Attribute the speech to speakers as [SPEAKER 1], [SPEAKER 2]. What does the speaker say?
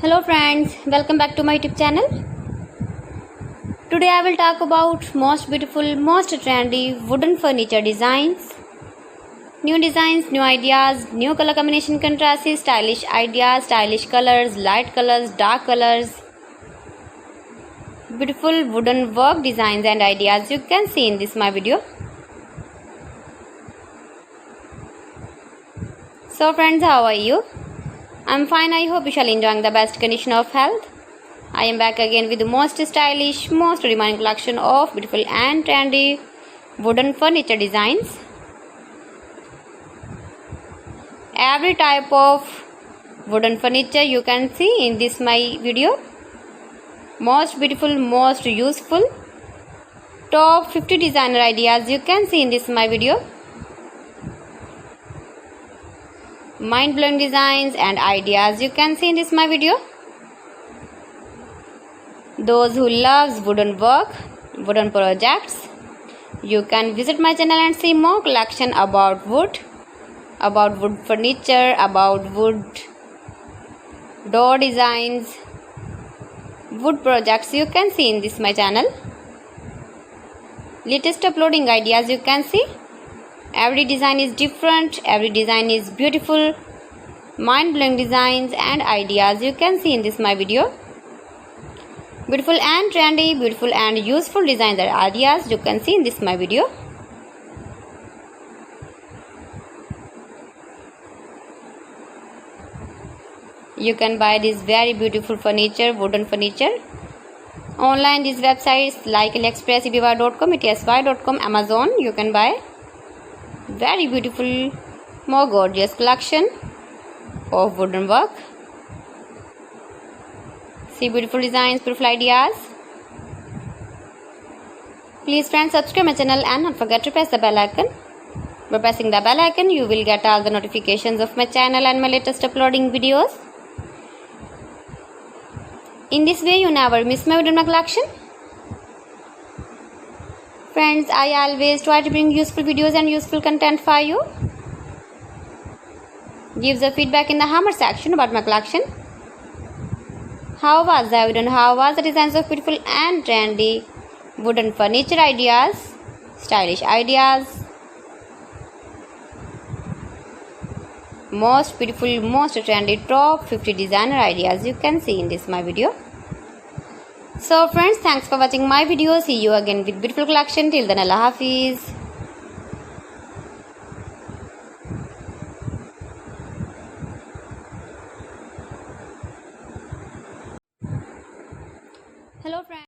[SPEAKER 1] Hello friends, welcome back to my YouTube channel. Today I will talk about most beautiful, most trendy wooden furniture designs. New designs, new ideas, new color combination contrasts, stylish ideas, stylish colors, light colors, dark colors. Beautiful wooden work designs and ideas you can see in this my video. So friends, how are you? I'm fine. I hope you shall enjoying the best condition of health. I am back again with the most stylish, most demanding collection of beautiful and trendy wooden furniture designs. Every type of wooden furniture you can see in this my video. Most beautiful, most useful. Top 50 designer ideas you can see in this my video. Mind-blowing designs and ideas you can see in this my video. Those who loves wooden work, wooden projects, you can visit my channel and see more collection about wood furniture, about wood door designs, wood projects you can see in this my channel. Latest uploading ideas you can see. Every design is different, every design is beautiful. Mind-blowing designs and ideas you can see in this my video. Beautiful and trendy, beautiful and useful designs and ideas you can see in this my video. You can buy this very beautiful furniture, wooden furniture online. These websites like AliExpress, eBay.com, etsy.com, Amazon. You can buy very beautiful, more gorgeous collection of wooden work. See beautiful designs, beautiful ideas. Please friends, subscribe my channel and don't forget to press the bell icon. By pressing the bell icon, you will get all the notifications of my channel and my latest uploading videos. In this way, you never miss my wooden collection. Friends, I always try to bring useful videos and useful content for you. Give the feedback in the hammer section about my collection. How was the wooden? How was the designs of beautiful and trendy wooden furniture ideas, stylish ideas, most beautiful, most trendy top 50 designer ideas you can see in this my video. So friends, thanks for watching my video. See you again with beautiful collection. Till then, Allah Hafiz. Hello friends.